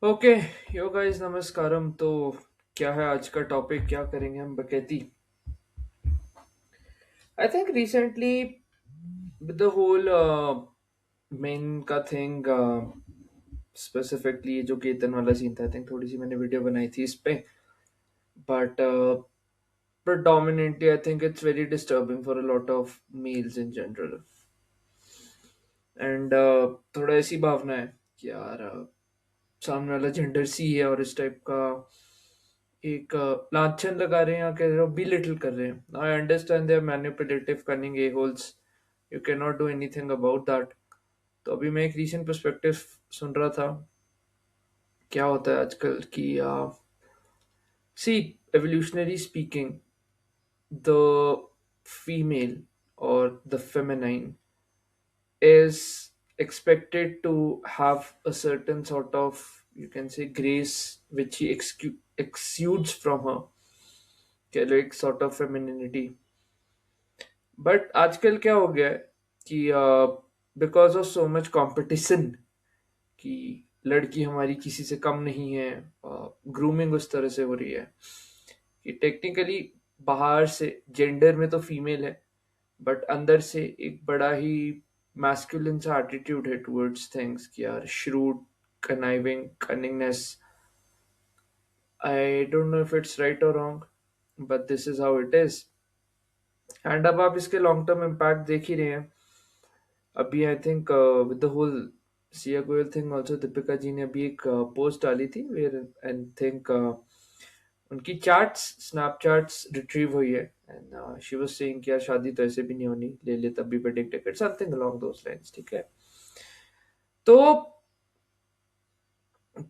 Okay. Yo guys, नमस्कारम। तो क्या है आज का टॉपिक, क्या करेंगे हम बकैती। I think recently with the whole men का थिंग, स्पेसिफिकली जो केतन वाला सीन था, आई थिंक थोड़ी सी मैंने वीडियो बनाई थी इस पे। But predominantly I think it's very disturbing for a lot of males in general. And थोड़ा ऐसी भावना है कि यार, सामने वाला जेंडर सी है और इस टाइप का एक लांछन लगा रहे हैं या कह रहे हो बिलिटल कर रहे हैं। I understand they are manipulative cunning a holes, you can not do anything about that. तो अभी मैं एक रीसेंट पर्सपेक्टिव सुन रहा था। क्या होता है आजकल कि सी, एवोल्यूशनरी स्पीकिंग, द फीमेल और the feminine is expected to have a certain sort of, you can say, grace which he exudes from her, चलो एक sort of femininity। बट आजकल क्या हो गया है कि because of so much competition, कि लड़की हमारी किसी से कम नहीं है, ग्रूमिंग उस तरह से हो रही है कि टेक्निकली बाहर से जेंडर में तो फीमेल है, बट अंदर से एक बड़ा ही मैस्कुलिन सा एटीट्यूड है टुवर्ड्स थिंग्स कि यार shrewd, conniving, cunningness. I don't know if it's right और wrong, but this is how it is. And अब आप इसके लॉन्ग टर्म इम्पैक्ट देख ही रहे हैं। अभी I think with the whole Siya Goyal thing also, Deepika ji ने अभी एक पोस्ट डाली थी वेयर आई थिंक उनकी चार्ट्स, स्नैपचैट्स रिट्रीव हुई है। एंड शी वाज सेइंग कि यार शादी तो ऐसे भी नहीं होनी, ले ले तब भी वेडिंग टिकट, समथिंग अलोंग दोस लाइंस। ठीक है। तो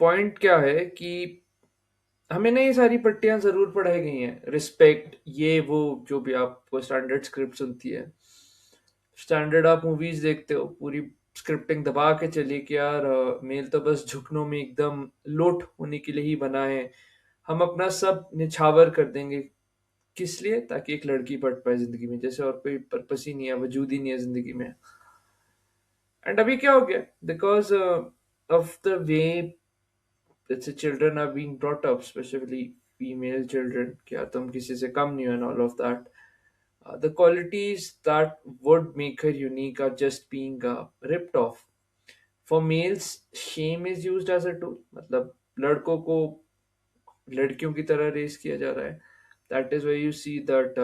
पॉइंट क्या है कि हमें ना ये सारी पट्टियां जरूर पढ़ाई गई हैं, रिस्पेक्ट, ये वो, जो भी आपको स्टैंडर्ड स्क्रिप्ट सुनती है, स्टैंडर्ड आप मूवीज देखते हो, पूरी स्क्रिप्टिंग दबा के चलिए कि यार मेल तो बस झुकनों में एकदम लोट होने के लिए ही बना है, हम अपना सब निछावर कर देंगे। किस लिए? ताकि एक लड़की पढ़ पाए जिंदगी में, जैसे और कोई पर्पस ही नहीं है, वजूद ही नहीं है जिंदगी में। एंड अभी क्या हो गया, बिकॉज ऑफ द वे जैसे children are being brought up, specially female children, क्या तुम किसी से कम नहीं हो and all of that, the qualities that would make her unique are just being ripped off. For males, shame is used as a tool, मतलब लड़कों को लड़कियों की तरह रेस किया जा रहा है। That is why you see that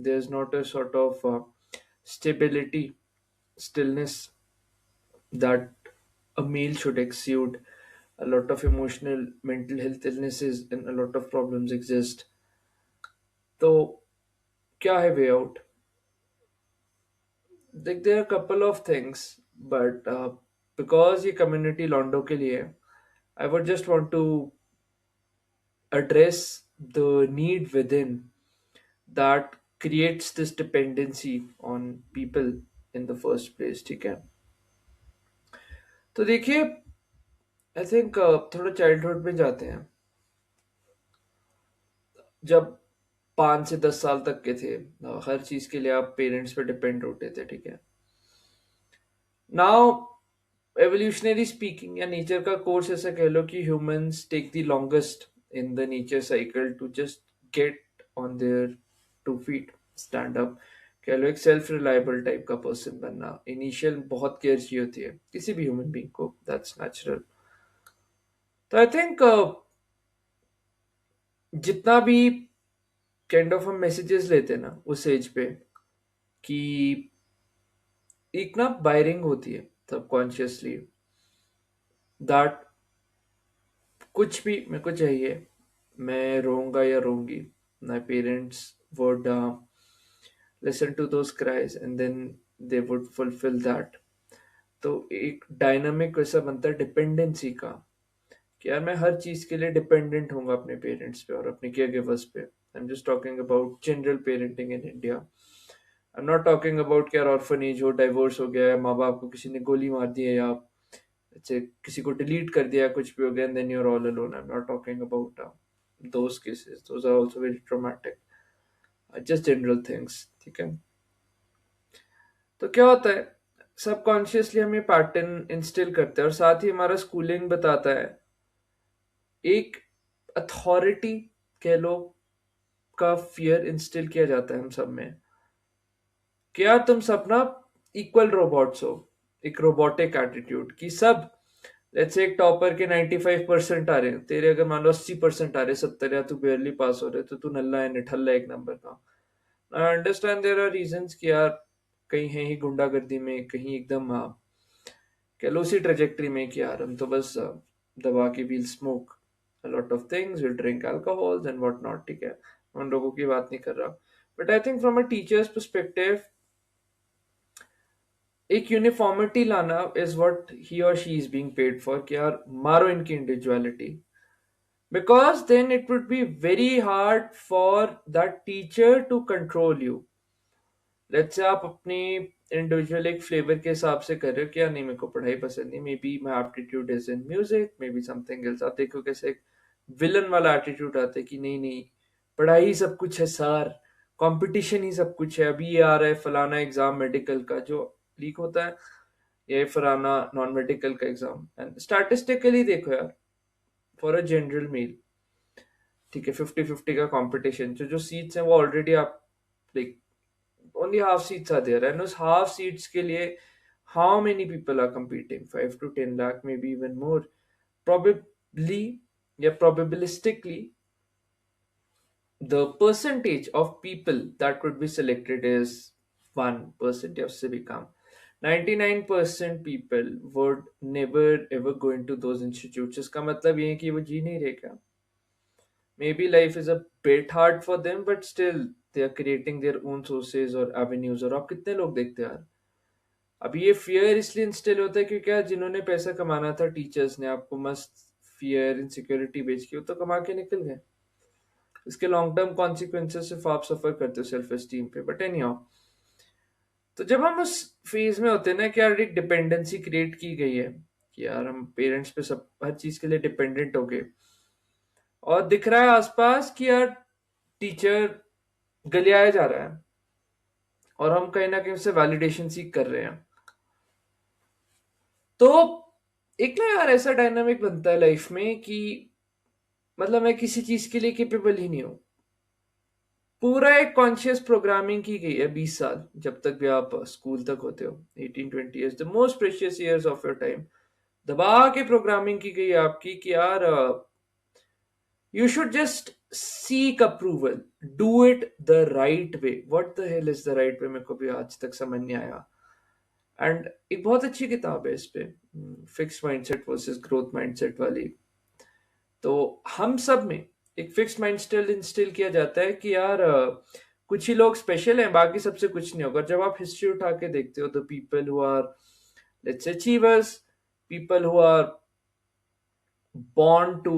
there's not a sort of stability, stillness that a male should exude. A lot of emotional, mental health illnesses and a lot of problems exist. तो क्या है way out? Like there are a couple of things, but because ये community लॉन्डो के लिए है, I would just want to address the need within that creates this dependency on people in the first place। ठीक है। तो देखिए, I think थोड़ा childhood में जाते हैं। जब 5 से 10 साल तक के थे, हर चीज के लिए आप पेरेंट्स पे डिपेंड होते थे। ठीक है। नाउ एवोल्यूशनरी स्पीकिंग, या नेचर का कोर्स ऐसा कह लो कि humans take the longest in the nature cycle to just get on there 2 feet, stand up, कह लो एक सेल्फ रिलायबल टाइप का पर्सन बनना। इनिशियल बहुत केयर चाहिए होती है किसी भी ह्यूमन बीइंग को, दैट्स नेचुरल। तो आई थिंक जितना भी काइंड ऑफ हम मैसेजेस लेते हैं ना उस एज पे, कि एक ना बायरिंग होती है सबकॉन्शियसली, दैट कुछ भी मेरे को चाहिए, मैं रोऊंगा या रोऊंगी, my parents would listen to those cries and then they would fulfil that. तो एक डायनामिक वैसा बनता है डिपेंडेंसी का, कि यार मैं हर चीज के लिए डिपेंडेंट होऊंगा अपने पेरेंट्स पे और अपने केयर गिवर्स पे। I am just talking about general parenting in India. I am not talking about कि यार ऑर्फनेज हो, डाइवोर्स हो गया है, माँ बाप को किसी ने गोली मार दी है, या अच्छे किसी को डिलीट कर दिया, कुछ भी हो गया, then you are all alone. I am not talking about those cases, those are also very traumatic, just general things। ठीक है। तो क्या होता है, सबकॉन्शियसली हम ये पैटर्न इंस्टिल करते हैं, और साथ ही हमारा स्कूलिंग बताता है एक अथॉरिटी कह लो का फियर इंस्टिल किया जाता है हम सब में कि यार तुम सब ना इक्वल रोबोट्स हो, एक रोबोटिक एटीट्यूड की सब। लेट्स से एक टॉपर के 95% आ रहे हैं, तेरे अगर मान लो 80% आ रहे हैं, 70 या तू बेयरली पास हो रहे तो तू नल्ला है, निठल्ला है एक नंबर का। I understand there are reasons कि यार कहीं है ही गुंडागर्दी में, कहीं एकदम कह लो उसी ट्रेजेक्टरी में कि यार हम तो बस दबा के we'll smoke a lot of things, we'll drink alcohols and whatnot, ठीक है, उन लोगों की बात नहीं कर रहा। But I think from a teacher's perspective एक यूनिफॉर्मिटी लाना इज व्हाट ही और she is being paid for, कि यार मारो इनकी individuality, because then it would be very hard for that teacher to control you. Let's say आप अपनी individual एक फ्लेवर के हिसाब से कर रहे हो कि यार नहीं मेरे को पढ़ाई पसंद नहीं, may be my aptitude is in music, may be something else. आप देखो कैसे एक विलन वाला एटीट्यूड आता है कि नहीं नहीं पढ़ाई ही सब कुछ है सर, कंपटीशन ही सब कुछ है, अभी ये आ रहा है फलाना एग्जाम मेडिकल का जो लीक होता है, ये फलाना नॉन मेडिकल का एग्जाम। एंड स्टैटिस्टिकली देखो यार, फॉर अ जनरल मेल, ठीक है, 50-50 का कंपटीशन, जो जो सीट्स हैं वो ऑलरेडी आप like only half seats are there, and those half seats के लिए how many people are competing? 5 to 10 lakh, maybe even more. Probably, yeah, probabilistically, the percentage of people that could be selected is 1%, या उससे भी कम। 99% people would never ever go into those institutes। इसका मतलब ये है कि वो जी नहीं रहे क्या? Maybe life is a bit hard for them, but still they are creating their own sources और avenues। और आप कितने लोग देखते हैं यार, अब ये फियर इसलिए इंस्टिल होता है क्योंकि यार जिन्होंने पैसा कमाना था टीचर्स ने आपको मस्त फियर इनसिक्योरिटी बेच के वो तो कमा के निकल गए। इसके लॉन्ग टर्म कॉन्सिक्वेंसेस सिर्फ आप सफर करते हो सेल्फ एस्टीम पे। बट एनी हाउ, तो जब हम उस फेज में होते हैं ना कि यार एक डिपेंडेंसी क्रिएट की गई है कि यार हम पेरेंट्स पे सब हर चीज के लिए डिपेंडेंट हो गए, और दिख रहा है आसपास कि यार टीचर गलियाया जा रहा है और हम कहीं ना कहीं उससे वैलिडेशन सीख कर रहे हैं, तो एक ना यार ऐसा डायनामिक बनता है लाइफ में कि मतलब मैं किसी चीज के लिए केपेबल ही नहीं हूँ। पूरा एक कॉन्शियस प्रोग्रामिंग की गई है 20 साल, जब तक भी आप स्कूल तक होते हो, 18-20 years, the most precious years of your time, दबा के प्रोग्रामिंग की गई है आपकी कि यार you should just seek approval, do it the right way. What the hell is the right way, मेरे को भी आज तक समझ नहीं आया। एंड एक बहुत अच्छी किताब है इस पे, fix mindset versus growth mindset वाली। तो हम सब में एक फिक्स्ड माइंड इंस्टिल किया जाता है कि यार कुछ ही लोग स्पेशल हैं, बाकी सबसे कुछ नहीं होगा। जब आप हिस्ट्री उठा के देखते हो, the people who are let's say achievers, people who are born to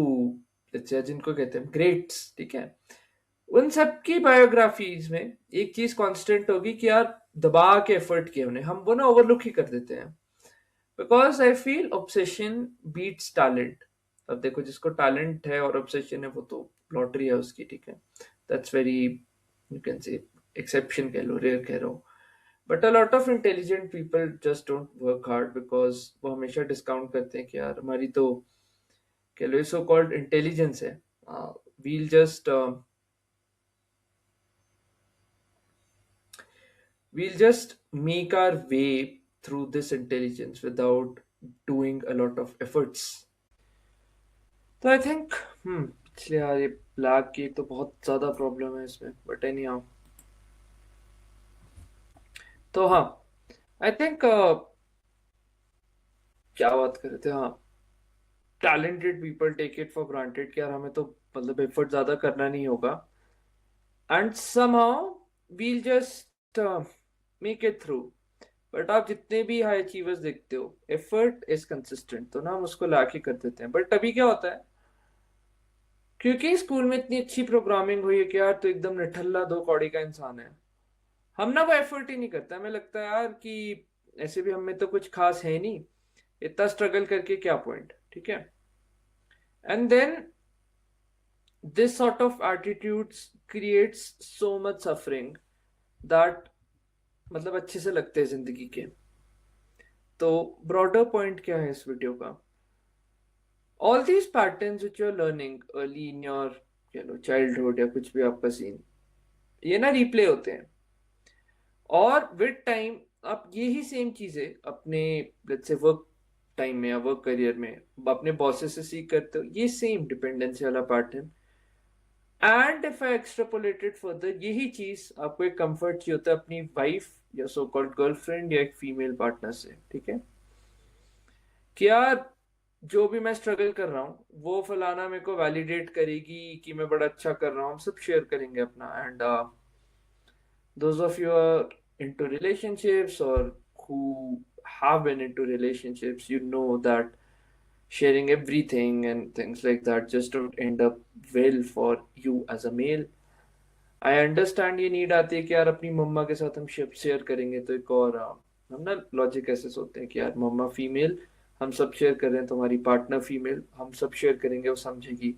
let's say जिनको कहते हैं ग्रेट्स, ठीक है, उन सब की बायोग्राफीज में एक चीज कांस्टेंट होगी कि यार दबा के एफर्ट किए उन्हें, हम वो ना ओवरलुक ही कर देते हैं। Because I feel obsession beats talent. अब देखो जिसको टैलेंट है और ऑब्सेशन है वो तो लॉटरी है उसकी, ठीक है, that's very you can say exception कह लो, रेयर कह रहा हूँ। But a lot of intelligent people just don't work hard, because वो हमेशा डिस्काउंट करते हैं कि यार हमारी तो कह लो सो कॉल्ड इंटेलिजेंस है, we'll just we'll just make our way through this intelligence without doing a lot of efforts। तो आई थिंक पिछले यार ये ब्लैक की एक तो बहुत ज्यादा प्रॉब्लम है इसमें, बट एनी हाउ, तो हाँ आई थिंक क्या बात कर रहे थे, हाँ, talented people take it for granted कि यार हमें तो मतलब एफर्ट ज्यादा करना नहीं होगा, and somehow we'll just make it through. But आप जितने भी हाई अचीवर्स देखते हो, एफर्ट इज कंसिस्टेंट, तो ना हम उसको लाके कर देते हैं। बट अभी क्या होता है, क्योंकि स्कूल में इतनी अच्छी प्रोग्रामिंग हुई है कि यार तो एकदम निठल्ला दो कौड़ी का इंसान है, हम ना वो एफर्ट ही नहीं करता। हमें लगता है यार कि ऐसे भी हमें तो कुछ खास है नहीं, इतना स्ट्रगल करके क्या पॉइंट, ठीक है। And then this sort of attitudes creates so much suffering that मतलब अच्छे से लगते हैं जिंदगी के। तो ब्रॉडर पॉइंट क्या है इस वीडियो का, all these patterns which you're learning early in your childhood या कुछ भी आपका सीन, ये ना रिप्ले होते हैं, और विद टाइम आप यही सेम चीजें अपने लेट्स से वर्क टाइम में या वर्क करियर में अपने बॉसेस से सीख करते हो, ये सेम डिपेंडेंसी वाला pattern. And if I extrapolated further, यही चीज आपको एक कंफर्ट चाहिए होता है अपनी वाइफ या सो कॉल्ड गर्लफ्रेंड या एक फीमेल पार्टनर से, ठीक है, कि यार जो भी मैं स्ट्रगल कर रहा हूँ वो फलाना मेरे को वैलिडेट करेगी कि मैं बड़ा अच्छा कर रहा हूँ, हम सब शेयर करेंगे अपना। And those of you are into relationships or who have been into relationships, you know that sharing everything and things like that just don't end up well for you as a male. I understand ये need आती है कि यार अपनी मम्मा के साथ हम ship share करेंगे तो एक और हम ना लॉजिक ऐसे सोचते हैं कि यार मम्मा फीमेल, हम सब शेयर कर रहे हैं, तुम्हारी पार्टनर फीमेल, हम सब शेयर करेंगे, वो समझेगी,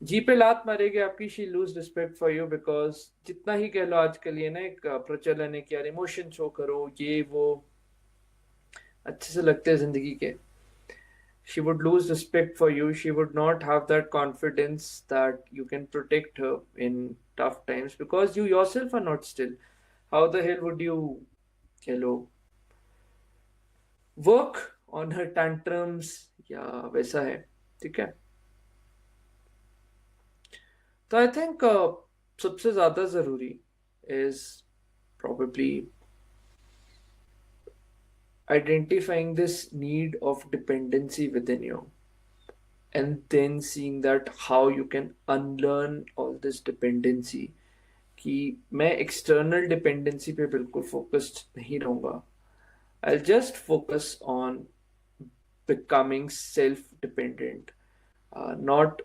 जी पे लात मारेगी आपकी, she lose respect for you, because जितना ही कह लो आजकल ये ना एक प्रचलन है कि यार इमोशन शो करो, ये वो अच्छे से लगते हैं जिंदगी के, she would lose respect for you, she would not have that confidence that you can protect her in tough times because you yourself are not still. How the hell would you hello work on her tantrums या वैसा है, ठीक है। तो I think सबसे ज्यादा जरूरी is probably identifying this need of dependency within you and then seeing that how you can unlearn all this dependency, कि मैं external dependency पे बिल्कुल focused नहीं रहूंगा, I'll just focus on becoming self-dependent, not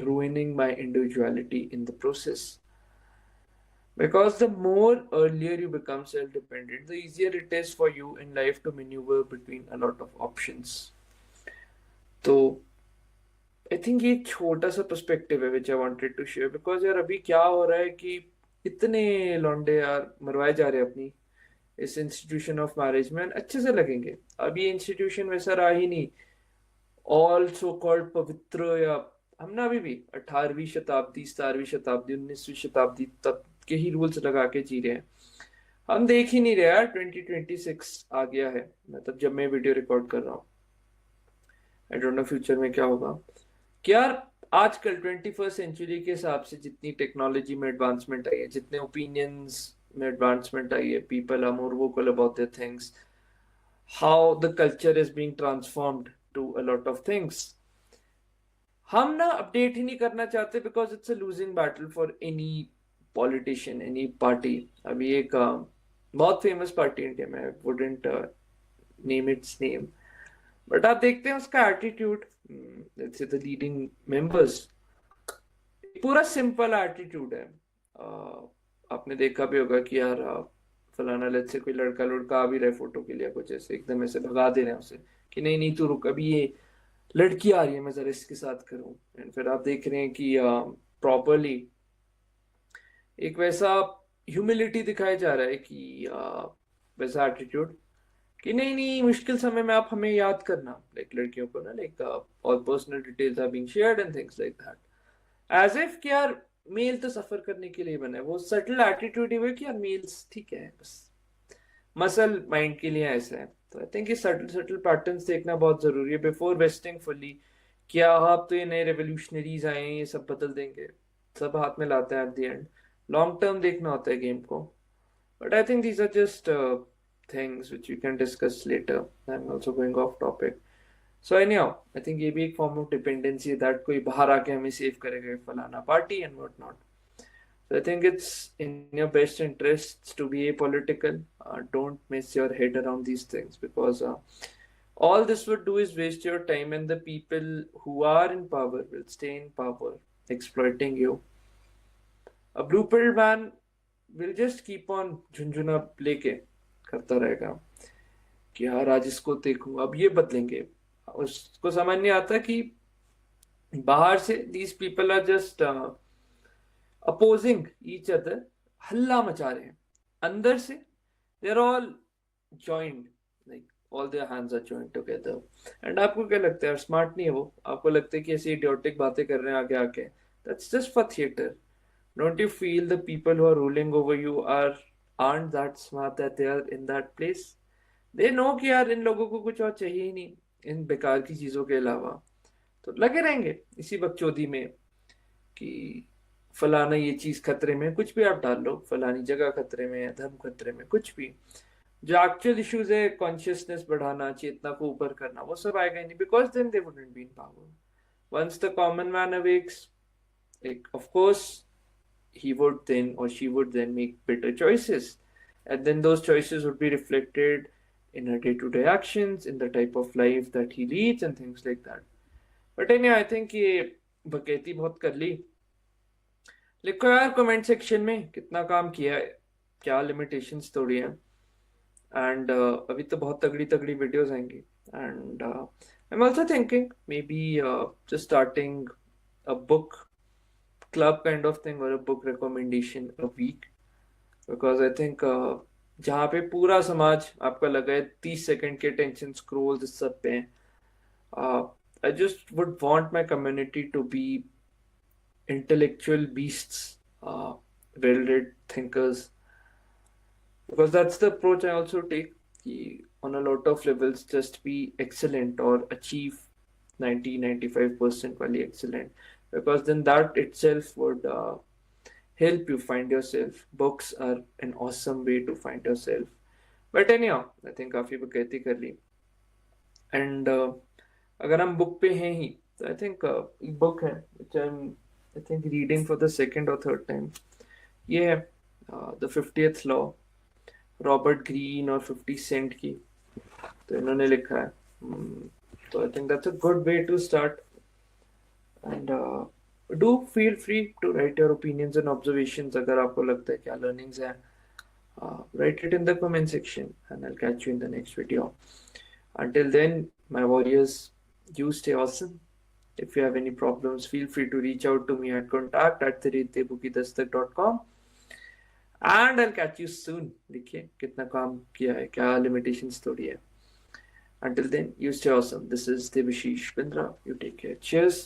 ruining my individuality in the process. Because the more earlier you become self dependent, the easier it is for you in life to maneuver between a lot of options. तो I think ये छोटा सा perspective है which I wanted to share, because यार अभी क्या हो रहा है कि इतने लौंडे यार मरवाए जा रहे हैं अपनी इस इंस्टीट्यूशन ऑफ मैरिज में, अच्छे से लगेंगे। अब ये इंस्टीट्यूशन वैसा रहा ही नहीं, ऑल सो कॉल्ड पवित्र, या हम ना अभी भी 18वीं शताब्दी, 17वीं शताब्दी, 19वीं शताब्दी तक के ही रूल्स लगा के जी रहे हैं। हम देख ही नहीं रहे यार 2026 आ गया है, मतलब जब मैं वीडियो रिकॉर्ड कर रहा हूँ, आई डोंट नो फ्यूचर में क्या होगा, कि यार आजकल 21st सेंचुरी के हिसाब से जितनी टेक्नोलॉजी में एडवांसमेंट आई है, जितने ओपिनियंस में एडवांसमेंट आई है, people are more vocal about their things, how the culture is being transformed to a lot of things. हम ना अपडेट ही नहीं करना चाहते because it's a losing battle for any politician, any party. अभी एक बहुत फेमस पार्टी इंडिया में, wouldn't name its name, but आप देखते हैं उसका attitude, let's say the leading members, पूरा सिंपल एटीट्यूड है। आपने देखा भी होगा कि यार फलाना लेट्स से कोई लड़का लड़का आ भी रहे फोटो के लिए, कुछ ऐसे एकदम ऐसे भगा दे रहे हैं उसे कि नहीं नहीं तू रुक, अभी ये लड़की आ रही है मैं जरा इसके साथ करूं, एंड फिर आप देख रहे हैं कि प्रॉपरली एक वैसा ह्यूमिलिटी दिखाया जा रहा है कि वैसा एटीट्यूड कि नहीं नहीं मुश्किल समय में आप हमें याद करना, लाइक लड़कियों को ना, like all personal details are being shared and things like that, as if कि यार मेल तो सफर करने के लिए बना है। वो सटल एटीट्यूड ही है कि यार मेल्स ठीक है, बस मसल माइंड के लिए ऐसा है। तो आई थिंक ये सटल सटल पैटर्न्स देखना बहुत जरूरी है बिफोर वेस्टिंग फुल्ली। क्या आप तो ये नए रेवोल्यूशनरीज आए हैं ये सब बदल देंगे, सब हाथ में लाते हैं at the end, long term देखना होता है गेम को। But I think these are just things which we can discuss later. I'm also going off topic. So anyhow, I think ये भी एक form of dependency है that कोई बाहर आके हमें save करेगा फलाना party and what not. So I think it's in your best interests to be apolitical. Don't mess your head around these things because all this would do is waste your time and the people who are in power will stay in power, exploiting you. A blue pill man will just keep on झुंझुना लेके करता रहेगा कि यार आज इसको देखूं, अब ये बदलेंगे। उसको समझ नहीं आता कि बाहर से these people are just opposing each other, हल्ला मचा रहे हैं, अंदर से they are all joined, like all their hands are joined together. And आपको क्या लगता है, स्मार्ट नहीं है वो? आपको लगता है कि ऐसी इडियोटिक बातें कर रहे हैं आगे आके? That's just for theatre. Don't you feel the people who are ruling over you are aren't that smart that they are in that place? They know कि यार इन लोगों को कुछ और चाहिए ही नहीं इन बेकार की चीजों के अलावा, तो लगे रहेंगे इसी बकचोदी में कि फलाना ये चीज खतरे में, कुछ भी आप डाल लो, फलानी जगह खतरे में है, धर्म खतरे में, कुछ भी। जो एक्चुअल इश्यूज है, कॉन्शियसनेस बढ़ाना, चेतना को ऊपर करना, वो सब आएगा ही नहीं, because then they wouldn't be in power. Once the common man awakes, like of course he would then or she would then make better choices, and then those choices would be reflected in her day-to-day actions, in the type of life that he leads and things like that. But anyway, I think ये बकैती बहुत कर ली। लिखो यार comment section में कितना काम किया है, क्या लिमिटेशंस तोड़ी हैं। एंड अभी तो बहुत तगड़ी तगड़ी वीडियोस आएंगी। And I am also thinking may be just starting a book club kind of thing or a book recommendation a week, because I think जहाँ पे पूरा समाज आपका लगा है 30 सेकंड के टेंशन स्क्रोल्स इस सब पे I just would want my community to be intellectual beasts, well read thinkers, because that's the approach I also take, कि on a lot of levels just be excellent or achieve 90-95% वाली excellent, because then that itself would help you find yourself. Books are an awesome way to find yourself. But anyhow, I think काफी बकैती कर ली। And अगर हम book पे हैं ही, तो I think एक book है which I'm I think reading for the second or third time, ये है the 50th law, Robert Greene और 50 सेंट की। तो इन्होंने लिखा है, तो I think that's a good way to start. And do feel free to write your opinions and observations, अगर आपको लगता है क्या लर्निंग्स हैं, write it in the comment section and I'll catch you in the next video. Until then, my warriors, you stay awesome. If you have any problems, feel free to reach out to me at contact@debukidastak.com and I'll catch you soon. देखिए कितना काम किया है, क्या limitations तोड़ी है। Until then, you stay awesome. This is Debashish Bindra. You take care. Cheers.